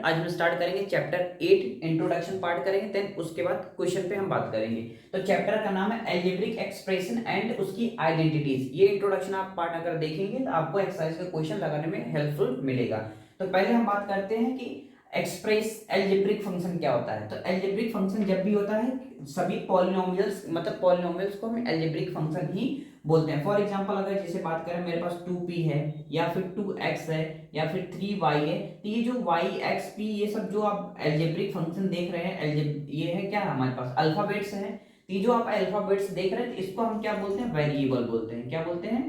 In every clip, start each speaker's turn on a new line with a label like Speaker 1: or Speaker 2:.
Speaker 1: Student, आज हम start करेंगे चैप्टर 8 इंट्रोडक्शन पार्ट करेंगे, देन उसके बाद क्वेश्चन पे हम बात करेंगे। तो चैप्टर का नाम है एल्जेब्रिक एक्सप्रेशन एंड उसकी आइडेंटिटीज। ये इंट्रोडक्शन आप पार्ट अगर देखेंगे तो आपको एक्सरसाइज का क्वेश्चन लगाने में हेल्पफुल मिलेगा। तो पहले हम बात करते हैं कि एक्सप्रेस एल्जेब्रिक फंक्शन क्या होता है। तो एल्जेब्रिक फंक्शन जब भी होता है सभी पॉलिनोमियल्स मतलब पॉलिनोमियल्स को हम एल्जेब्रिक फंक्शन ही बोलते हैं। फॉर एग्जांपल अगर जैसे बात करें मेरे पास 2p है या फिर 2x है या फिर 3y है, तो ये जो y x p ये सब जो आप एल्जेब्रिक फंक्शन देख रहे हैं ये है क्या हमारे पास अल्फाबेट्स है। तो ये जो आप अल्फाबेट्स देख रहे हैं तो इसको हम क्या बोलते हैं वेरिएबल बोलते हैं। क्या बोलते हैं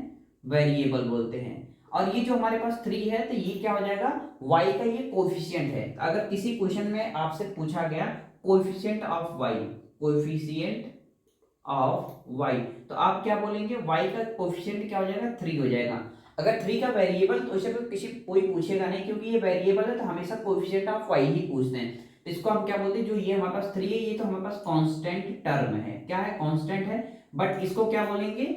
Speaker 1: वेरिएबल बोलते हैं। और ये जो हमारे पास 3 है तो ये क्या हो जाएगा y का ये कोफिशिएंट है। अगर किसी क्वेश्चन में आपसे पूछा गया coefficient of y, coefficient of y, तो आप क्या बोलेंगे y का कोफिशिएंट क्या हो जाएगा 3 हो जाएगा। अगर 3 का वेरिएबल तो उसे किसी कोई पूछेगा नहीं क्योंकि ये वेरिएबल है तो हमेशा कोफिशिएंट ऑफ y ही पूछते हैं। तो इसको हम क्या बोलते हैं जो ये हमारे पास 3 है ये तो हमारे पास कांस्टेंट टर्म है। क्या है कांस्टेंट है, बट इसको क्या बोलेंगे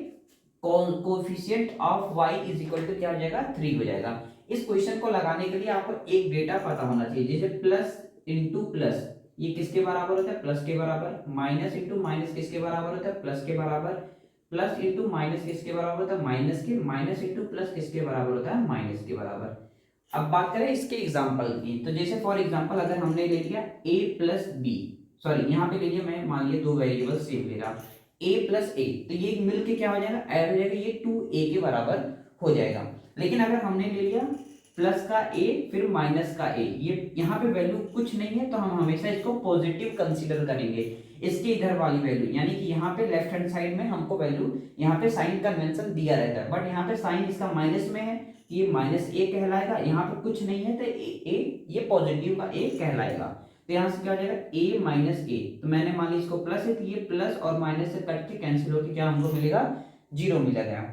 Speaker 1: coefficient of y is equal to क्या हो जाएगा 3 हो जाएगा। इस क्वेश्चन को लगाने के लिए आपको एक डेटा पता होना चाहिए, जैसे प्लस इंटू प्लस ये किसके बराबर होता है प्लस के बराबर, माइनस इंटू माइनस किसके बराबर होता है प्लस के बराबर, प्लस इंटू माइनस किसके बराबर होता है माइनस के, माइनस इंटू प्लस किसके बराबर होता है माइनस के बराबर। अब बात करें इसके एग्जांपल की, तो जैसे फॉर एग्जांपल अगर हमने ले लिया a प्लस बी, सॉरी यहाँ पे ले लिया मैं मान लिया दो वेरिएबल सेम ले रहा a प्लस ए, तो ये मिलके क्या हो जाएगा ऐड हो जाएगा ये 2a के बराबर हो जाएगा। लेकिन अगर हमने ले लिया प्लस का a फिर माइनस का a, ये यहाँ पे वैल्यू कुछ नहीं है तो हम हमेशा इसको पॉजिटिव कंसीडर करेंगे इसके इधर वाली वैल्यू, यानी कि यहाँ पे लेफ्ट हैंड साइड में हमको वैल्यू यहाँ पे साइन कन्वेंशन दिया रहता है, बट यहाँ पे साइन इसका माइनस में है ये माइनस a कहलाएगा, यहाँ पे कुछ नहीं है तो a ये पॉजिटिव का a कहलाएगा। तो यहाँ से क्या हो जाएगा a माइनस a, तो मैंने मान लिया इसको प्लस है तो ये प्लस और माइनस से कट के कैंसिल होकर क्या हमको मिलेगा 0 मिलेगा।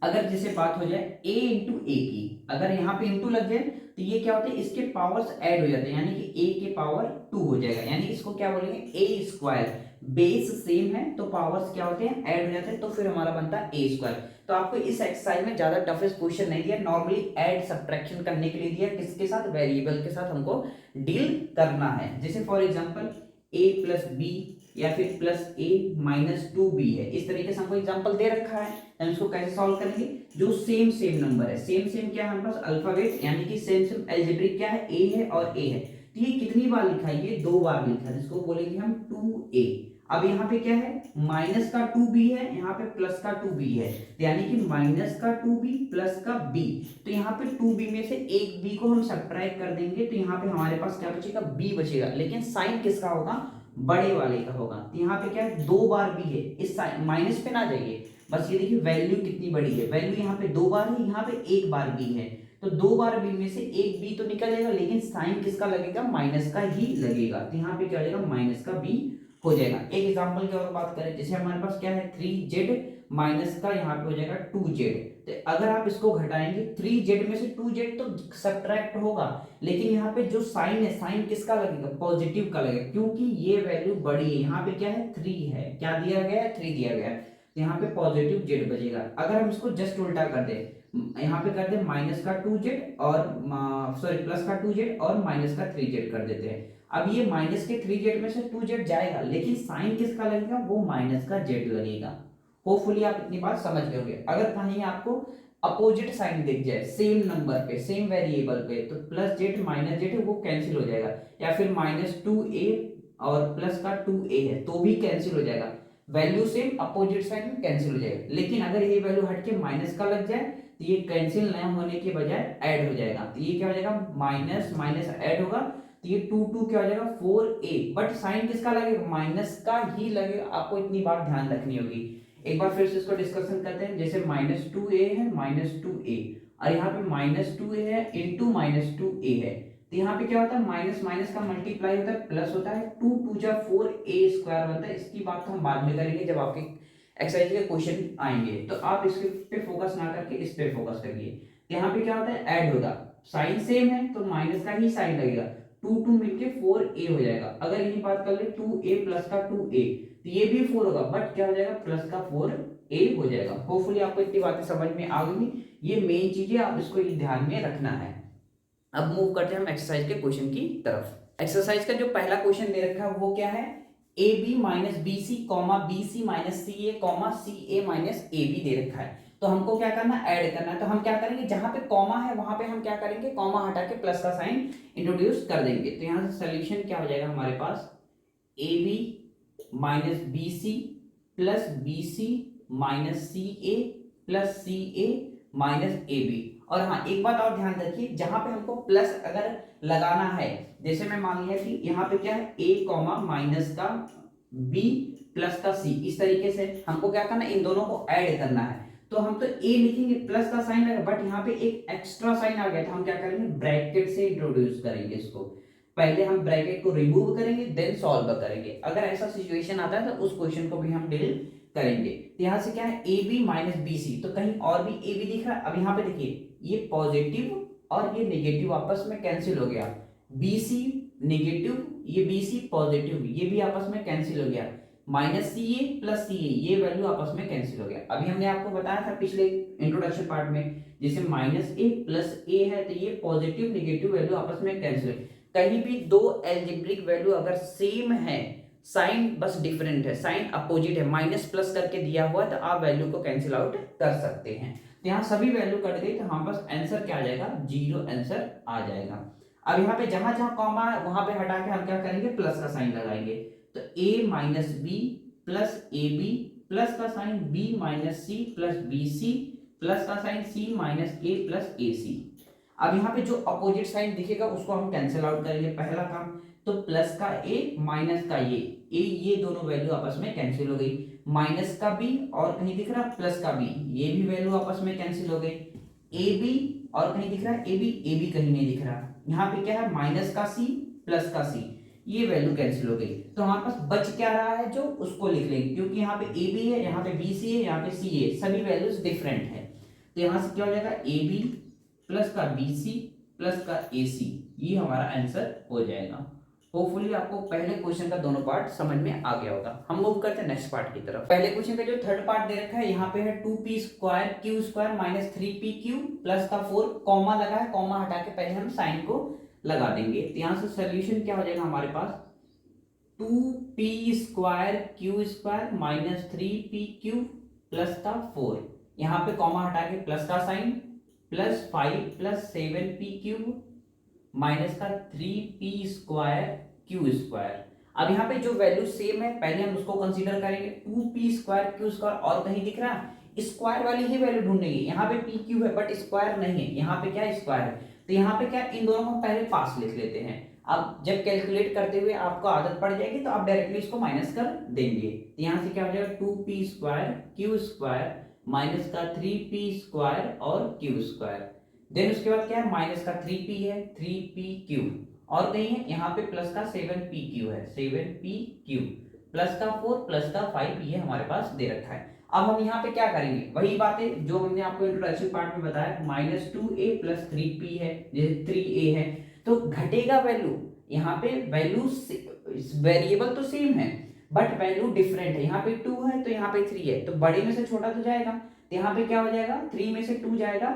Speaker 1: अगर जैसे बात हो जाए a इंटू ए की, अगर यहाँ पे इंटू लग जाए तो ये क्या होता है इसके पावर्स ऐड हो जाते हैं, यानी कि a के पावर 2 हो जाएगा, यानी इसको क्या बोलेंगे a स्क्वायर। बेस सेम है तो पावर्स क्या होते हैं ऐड हो जाते हैं, तो फिर हमारा बनता है a स्क्वायर। तो आपको इस एक्सरसाइज में ज्यादा टफेस्ट क्वेश्चन नहीं दिया, नॉर्मली ऐड सब्ट्रैक्शन करने के लिए दिया, किसके साथ वेरिएबल के साथ हमको डील करना है। जैसे for example a plus B या फिर प्लस a माइनस 2b है, इस तरीके से हमको एग्जांपल दे रखा है। हम इसको कैसे सॉल्व करेंगे, जो सेम सेम नंबर है, सेम सेम क्या है हमारे पास अल्फाबेट, यानी कि सेम सेम एल्जेब्रिक क्या है a है और a है, तो ये कितनी बार लिखा है ये 2 बार लिखा है, जिसको बोलेंगे हम 2a। अब यहाँ पे क्या है माइनस का 2b है, यहाँ पे प्लस का 2b है, तो यानी कि माइनस का 2b प्लस का b, तो यहाँ पे 2b में से एक b को हम सब्ट्रैक्ट कर देंगे तो यहाँ पे हमारे पास क्या बचेगा b बचेगा, लेकिन साइन किसका होगा बड़े वाले का होगा। तो यहाँ पे क्या है 2 बार b है, इस माइनस पे ना जाइए, बस ये देखिए वैल्यू कितनी बड़ी है, वैल्यू यहाँ पे 2 बार है यहाँ पे 1 बार b है, तो 2 बार b में से एक b तो निकल जाएगा, लेकिन साइन किसका लगेगा माइनस का ही लगेगा, तो यहाँ पे क्या हो जाएगा माइनस का b हो जाएगा। एक एग्जांपल की और बात करें, जैसे हमारे पास क्या है 3z माइनस का यहाँ पे हो जाएगा 2z, तो अगर आप इसको घटाएंगे 3z में से 2z तो सब्ट्रैक्ट होगा, लेकिन यहाँ पे जो साइन है साइन किसका लगेगा पॉजिटिव का लगेगा, क्योंकि ये वैल्यू बड़ी है, यहाँ पे क्या है 3 है, क्या दिया गया है 3 दिया गया है, तो यहाँ पे पॉजिटिव z बचेगा। अगर हम इसको जस्ट उल्टा कर दे, यहाँ पे कर दे माइनस का 2z और सॉरी प्लस का 2z और माइनस का 3z कर देते हैं। अब ये माइनस के 3z में से 2z जाएगा, लेकिन साइन किसका लगेगा वो माइनस का z लगेगा। होपफुली आप इतनी बात समझ गए होंगे। अगर कहीं आपको अपोजिट साइन दिख जाए सेम नंबर पे सेम वेरिएबल पे, तो प्लस जेड माइनस जेड है वो कैंसिल हो जाएगा, या फिर माइनस 2a और प्लस का 2a है तो भी कैंसिल हो जाएगा, वैल्यू सेम अपोजिट साइन में कैंसिल हो जाएगा। लेकिन अगर ये वैल्यू हटके माइनस का लग जाए तो ये कैंसिल न होने के बजाय ऐड हो जाएगा, तो ये क्या हो जाएगा माइनस माइनस ऐड होगा, तो ये 2 क्या हो जाएगा 4a, बट साइन किसका लगेगा माइनस का ही लगेगा। आपको इतनी बात ध्यान रखनी होगी। एक बार फिर से इसको डिस्कशन करते हैं, जैसे -2a है -2a और यहाँ पे -2a है इंटू -2a है, तो यहाँ पे क्या होता है माइनस माइनस का मल्टीप्लाई होता है प्लस होता है, 2 2 जा 4a स्क्वायर बनता है। इसकी बात तो हम बाद में करेंगे जब आपके एक्सरसाइज के क्वेश्चन आएंगे, तो आप इसके पे फोकस ना करके इस पे फोकस करिए। यहाँ पे क्या होता है ऐड होगा, साइन सेम है तो माइनस का ही साइन लगेगा, 2 2 मिलके 4a हो जाएगा। अगर यही बात कर ले 2a प्लस का 2a, तो ये भी 4 होगा, बट क्या हो जाएगा प्लस का 4a हो जाएगा। होपफुली आपको इतनी बातें समझ में आ गई। ये मेन चीजें आप इसको ध्यान में रखना है। अब मूव करते हैं हम एक्सरसाइज के क्वेश्चन की तरफ। एक्सरसाइज का जो पहला क्वेश्चन दे रखा है वो क्या है, A B minus B c comma b c minus c a comma c a minus a b दे रखा है। तो हमको क्या करना है, ऐड करना है। तो हम क्या करेंगे, जहां पे कॉमा है वहां पे हम क्या करेंगे, कॉमा हटा के प्लस का साइन इंट्रोड्यूस कर देंगे। तो यहाँ से सोल्यूशन क्या हो जाएगा हमारे पास, a B minus B c plus b c minus c a plus c a minus a b. और हाँ एक बात और ध्यान रखिए, जहां पे हमको प्लस अगर लगाना है, जैसे मैं मान लिया कि यहाँ पे क्या है ए कॉमा माइनस का बी प्लस का सी, इस तरीके से हमको क्या करना है, इन दोनों को ऐड करना है। तो हम तो ए लिखेंगे, प्लस का साइन लगा, बट यहाँ पे एक एक्स्ट्रा साइन आ गया था, हम क्या करेंगे ब्रैकेट से इंट्रोड्यूस करेंगे इसको। पहले हम ब्रैकेट को रिमूव करेंगे देन सॉल्व करेंगे। अगर ऐसा सिचुएशन आता है तो उस क्वेश्चन को भी हम डील करेंगे। तो यहाँ से क्या है A B minus B C, तो कहीं और भी ए बी दिख रहा है। अब यहाँ पे देखिए ये पॉजिटिव और ये नेगेटिव आपस में कैंसिल हो गया, बी सी नेगेटिव, ये बी सी पॉजिटिव, ये भी आपस में कैंसिल हो गया, minus c a plus c ए, ये वैल्यू आपस में कैंसिल हो गया। अभी हमने आपको बताया था पिछले इंट्रोडक्शन पार्ट में, जैसे माइनस ए प्लस ए है तो ये पॉजिटिव नेगेटिव वैल्यू आपस में कैंसिल। कहीं भी दो एल्जेब्रिक वैल्यू अगर सेम है, साइन बस डिफरेंट है, साइन अपोजिट है, माइनस प्लस करके दिया हुआ है, तो आप वैल्यू को कैंसिल आउट कर सकते हैं। तो यहाँ सभी वैल्यू कट गई, तो हमारे पास आंसर क्या आ जाएगा, जीरो आंसर आ जाएगा। अब यहाँ पे जहां जहां कॉमा है वहां पे हटा के हम क्या करेंगे, प्लस का साइन लगाएंगे। तो a minus b plus a b plus का sign b minus c plus b c plus का sign c minus a plus a c. अब यहाँ पे जो अपोजिट साइन दिखेगा उसको हम कैंसिल आउट करेंगे, पहला काम। तो प्लस का a माइनस का ये दोनों वैल्यू आपस में कैंसिल हो गई, माइनस का b और कहीं दिख रहा प्लस का b, ये भी वैल्यू आपस में कैंसिल हो गई, ए बी और कहीं दिख रहा है ए बी कहीं नहीं दिख रहा। यहाँ पे क्या है माइनस का c प्लस का c, ये वैल्यू कैंसिल हो गई। तो हमारे पास बच क्या रहा है, जो उसको लिख लेंगे, क्योंकि यहाँ पे ए बी है, यहाँ पे बी सी है, यहाँ पे सी है, सभी वैल्यूज डिफरेंट है। तो यहाँ से क्या हो जाएगा ए बी प्लस का बी सी प्लस का ए सी, ये हमारा आंसर हो जाएगा। होपफुली आपको पहले क्वेश्चन का दोनों पार्ट समझ में आ गया होगा। हम मूव करते हैं नेक्स्ट पार्ट की तरफ। पहले क्वेश्चन का जो थर्ड पार्ट दे रखा है, यहाँ पे है 2p square Q square minus 3pq plus का 4, कॉमा लगा है, कॉमा हटा के पहले हम साइन को लगा देंगे। तो यहाँ से सोल्यूशन क्या हो जाएगा हमारे पास, 2p square Q square minus 3pq plus का 4, यहाँ पे कॉमा हटा के प्लस का sign, plus 5 plus 7p cube minus का 3p स्क्वायर क्यू स्क्वायर। अब यहाँ पे जो वैल्यू सेम है पहले हम उसको कंसीडर करेंगे, 2p स्क्वायर क्यू स्क्वायर, और कहीं दिख रहा है स्क्वायर वाली ही वैल्यू ढूंढेंगे। यहाँ पे p क्यू है बट स्क्वायर नहीं है, यहाँ पे क्या स्क्वायर है। तो यहाँ पे क्या, इन दोनों को पहले पास लिख लेते हैं। अब जब कैलकुलेट करते हुए आपको आदत पड़ जाएगी तो आप डायरेक्टली इसको माइनस कर देंगे। तो यहाँ से क्या हो जाएगा 2p square Q square minus का 3p स्क्वायर और क्यू स्क्वायर। देन उसके बाद क्या है, माइनस का 3p है 3pq, और कहीं है यहाँ पे प्लस का 7pq है 7pq प्लस का 4 प्लस का 5, ये हमारे पास दे रखा है। अब हम यहाँ पे क्या करेंगे, वही बातें जो हमने आपको इंट्रोडक्शन पार्ट में बताया, माइनस 2a प्लस 3p है, जैसे 3a है तो घटेगा वैल्यू। यहाँ पे वैल्यू वेरिएबल तो सेम है बट वैल्यू डिफरेंट है, यहाँ पे 2 है तो यहाँ पे 3 है, तो बड़े में से छोटा तो जाएगा। तो यहाँ पे क्या हो जाएगा, 3 में से 2 जाएगा,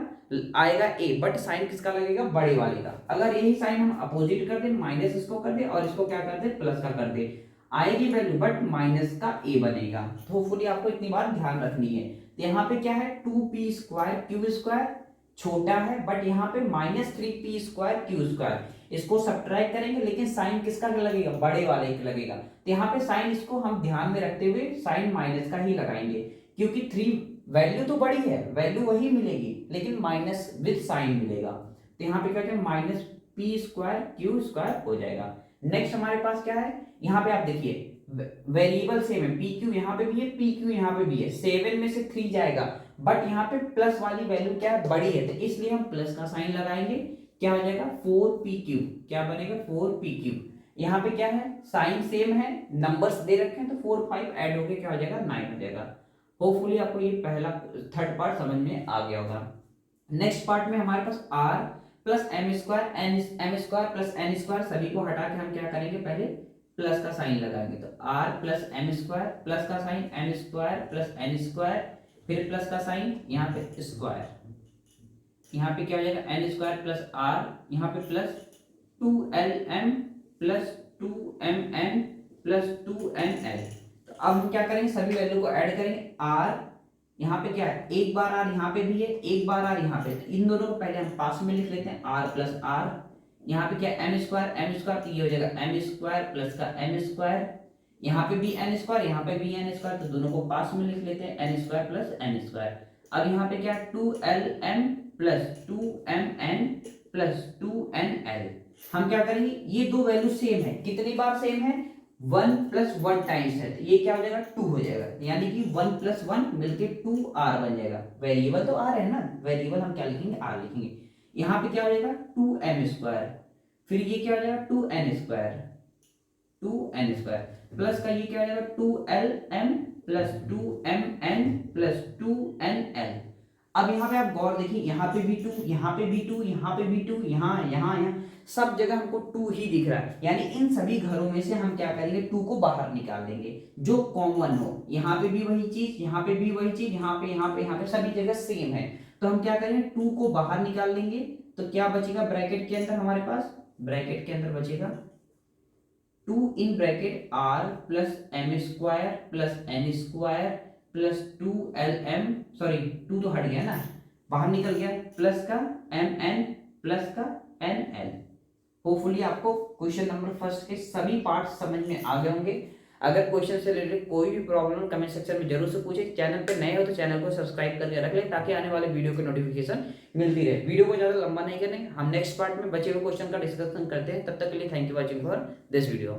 Speaker 1: आएगा a, बट साइन किसका लगेगा, बड़े वाले का। अगर यही साइन हम अपोजिट कर दे, माइनस इसको कर दे और इसको क्या कर दे, प्लस का कर दे, आएगी वैल्यू बट माइनस का a बनेगा। तो होपफुली आपको इतनी बात ध्यान रखनी है। तो यहाँ पे क्या है 2p स्क्वायर क्यू स्क्वायर छोटा है, बट यहाँ पे minus 3p square Q square, इसको सब्ट्रैक्ट करेंगे लेकिन साइन किसका लगेगा, बड़े वाले का लगेगा। तो यहाँ पे साइन इसको हम ध्यान में रखते हुए साइन माइनस का ही लगाएंगे, क्योंकि 3 वैल्यू तो बड़ी है, वैल्यू वही मिलेगी लेकिन माइनस विद साइन मिलेगा। तो यहाँ पे कहते हैं minus P square Q square हो जाएगा। नेक्स्ट हमारे पास क्या है, यहाँ पे आप देखिए वेरिएबल सेम है, पी क्यू यहाँ पे भी है, पी क्यू यहाँ पे भी है, 7 में से 3 जाएगा बट यहाँ पे प्लस वाली वैल्यू क्या है, बड़ी है, तो इसलिए हम प्लस का साइन लगाएंगे। क्या हो जाएगा 4pq, क्या बनेगा 4pq। यहाँ पे क्या है साइन सेम है, नंबर्स दे रखे हैं, तो 4 5 ऐड होके क्या हो जाएगा 9 हो जाएगा। होपफुली आपको ये पहला थर्ड पार्ट समझ में आ गया होगा। नेक्स्ट पार्ट में हमारे पास r plus M square M square plus N square, सभी को हटा के हम क्या करेंगे, पहले प्लस का साइन लगाएंगे। तो r plus M square plus का sign m square plus N square, फिर प्लस का साइन यहाँ पे स्क्वायर, यहाँ पे क्या हो जाएगा एन स्क्वायर प्लस आर, यहाँ पे plus 2lm plus 2mn plus 2nl। तो अब हम क्या करेंगे, सभी वैल्यू को ऐड करेंगे। आर यहाँ पे क्या है, एक बार आर यहाँ पे भी है, एक बार आर यहाँ पे, तो इन दोनों को पहले हम पास में लिख लेते हैं, आर प्लस आर। यहाँ पे क्या है एम स्क्वायर, तो ये हो जाएगा एम स्क्वायर प्लस का एम स्क्वायर, यहाँ पे भी एन स्क्वायर, यहाँ पे भी एन स्क्वायर, तो दोनों को पास में लिख लेते हैं, N square plus N square. अब यहाँ पे क्या है 2lm plus 2mn plus 2nl। हम क्या करेंगे, ये दो वैल्यू सेम है, कितनी बार सेम है, 1 प्लस 1 टाइम्स है, तो ये क्या हो जाएगा 2 हो जाएगा, यानी कि 1 प्लस 1 मिलके 2r बन जाएगा। वेरिएबल तो r है ना, वेरिएबल हम क्या लिखेंगे, r लिखेंगे। यहाँ पे क्या हो जाएगा 2m स्क्वायर, फिर ये क्या हो जाएगा 2n square, 2n square plus का ये क्या हो जाएगा 2lm plus 2mn plus 2nl। अब यहाँ पे आप गौर देखिए, यहाँ पे भी 2, यहाँ पे भी 2, यहाँ पे भी 2, यहाँ सब जगह हमको 2 ही दिख रहा है, यानी इन सभी घरों में से हम क्या करेंगे 2 को बाहर निकाल देंगे जो कॉमन हो। यहाँ पे भी वही चीज, यहाँ पे भी वही चीज, यहाँ पे सभी जगह सेम है, तो हम क्या करेंगे 2 को बाहर निकाल देंगे। तो क्या बचेगा ब्रैकेट के अंदर हमारे पास, ब्रैकेट के अंदर बचेगा 2 in bracket R plus M square plus N square plus 2lm, sorry 2 तो हट गया ना, बाहर निकल गया, प्लस का mn प्लस का nl। होपफुली आपको क्वेश्चन नंबर फर्स्ट के सभी पार्ट समझ में आ गए होंगे। अगर क्वेश्चन से रिलेटेड कोई भी प्रॉब्लम कमेंट सेक्शन में जरूर से पूछे। चैनल पे नए हो तो चैनल को सब्सक्राइब करके रख लें ताकि आने वाले वीडियो की नोटिफिकेशन मिलती रहे। वीडियो को ज्यादा लंबा नहीं करेंगे, हम नेक्स्ट पार्ट में बचे हुए क्वेश्चन का डिस्कशन करते हैं। तब तक के लिए thank you watching for this video.